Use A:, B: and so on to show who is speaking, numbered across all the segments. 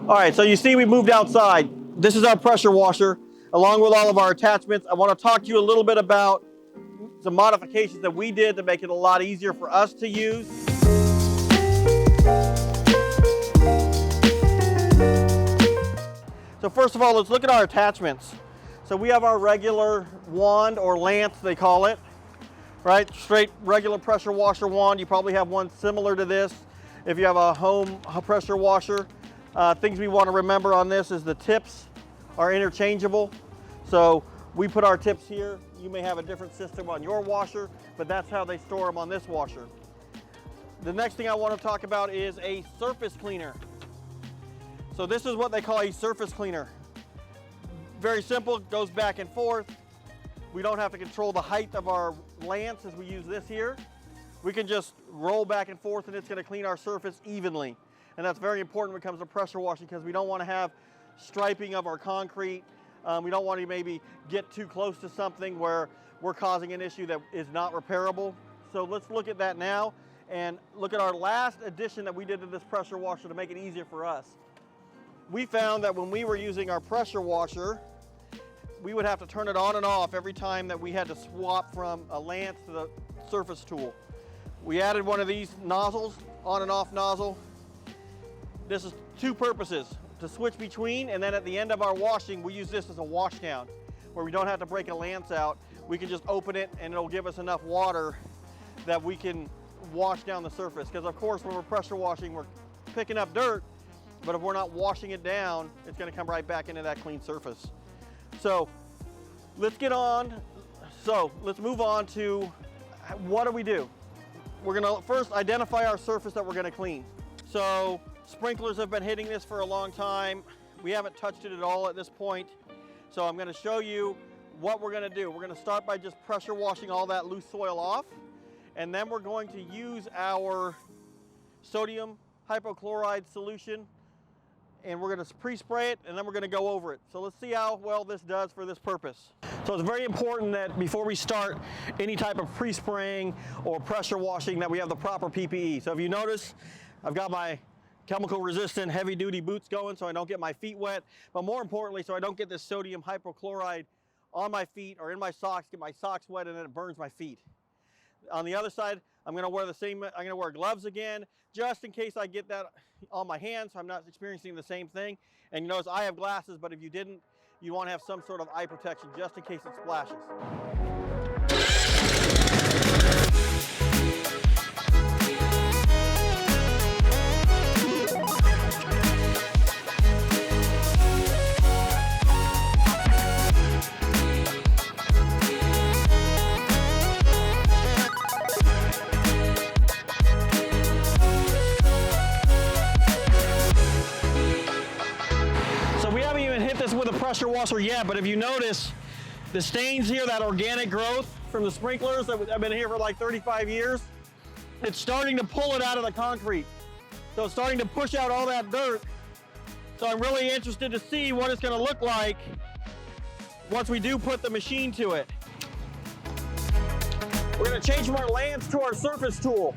A: All right, so you see we moved outside. This is our pressure washer, along with all of our attachments. I want to talk to you a little bit about some modifications that we did to make it a lot easier for us to use. So first of all, let's look at our attachments. So we have our regular wand, or lance they call it, right? Straight regular pressure washer wand. You probably have one similar to this if you have a home pressure washer. Things we want to remember on this is the tips are interchangeable. So we put our tips here. You may have a different system on your washer, but that's how they store them on this washer. The next thing I want to talk about is a surface cleaner. So this is what they call a surface cleaner. Very simple, goes back and forth. We don't have to control the height of our lance as we use this here. We can just roll back and forth and it's going to clean our surface evenly. And that's very important when it comes to pressure washing, because we don't want to have striping of our concrete. We don't want to maybe get too close to something where we're causing an issue that is not repairable. So let's look at that now and look at our last addition that we did to this pressure washer to make it easier for us. We found that when we were using our pressure washer, we would have to turn it on and off every time that we had to swap from a lance to the surface tool. We added one of these nozzles, on and off nozzle. This is two purposes: to switch between, and then at the end of our washing, we use this as a wash down, where we don't have to break a lance out. We can just open it and it'll give us enough water that we can wash down the surface. Because of course, when we're pressure washing, we're picking up dirt, but if we're not washing it down, it's gonna come right back into that clean surface. So let's get on. So let's move on to what do? We're gonna first identify our surface that we're gonna clean. So sprinklers have been hitting this for a long time. We haven't touched it at all at this point. So I'm going to show you what we're going to do. We're going to start by just pressure washing all that loose soil off. And then we're going to use our sodium hypochlorite solution. And we're going to pre-spray it, and then we're going to go over it. So let's see how well this does for this purpose. So it's very important that before we start any type of pre-spraying or pressure washing that we have the proper PPE. So if you notice, I've got my chemical resistant heavy duty boots going so I don't get my feet wet, but more importantly so I don't get this sodium hypochlorite on my feet or in my socks, get my socks wet and then it burns my feet. On the other side, I'm going to wear the same, I'm going to wear gloves again just in case I get that on my hands so I'm not experiencing the same thing. And you notice I have glasses, but if you didn't, you want to have some sort of eye protection just in case it splashes. With a pressure washer yet, but if you notice the stains here, that organic growth from the sprinklers that have been here for like 35 years, it's starting to pull it out of the concrete. So it's starting to push out all that dirt. So I'm really interested to see what it's going to look like once we do put the machine to it. We're going to change from our lance to our surface tool.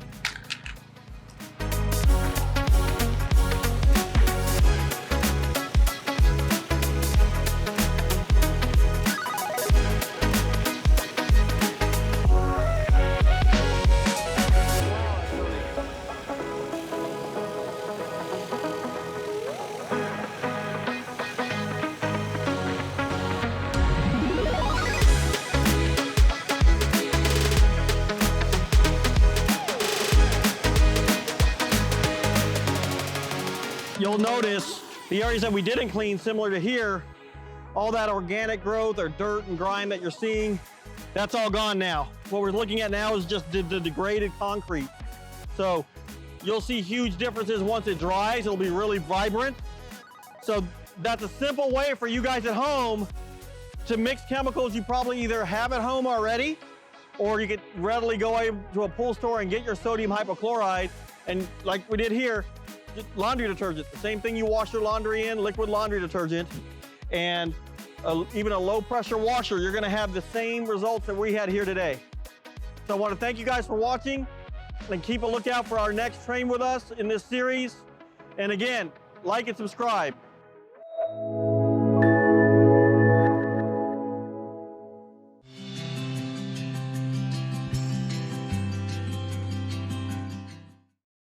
A: You'll notice the areas that we didn't clean, similar to here, all that organic growth or dirt and grime that you're seeing, that's all gone now. What we're looking at now is just the degraded concrete. So you'll see huge differences once it dries. It'll be really vibrant. So that's a simple way for you guys at home to mix chemicals you probably either have at home already, or you could readily go to a pool store and get your sodium hypochlorite, and like we did here, laundry detergent, the same thing you wash your laundry in, liquid laundry detergent, and even a low pressure washer, you're gonna have the same results that we had here today. So I wanna thank you guys for watching, and keep a lookout for our next Train With Us in this series. And again, like and subscribe.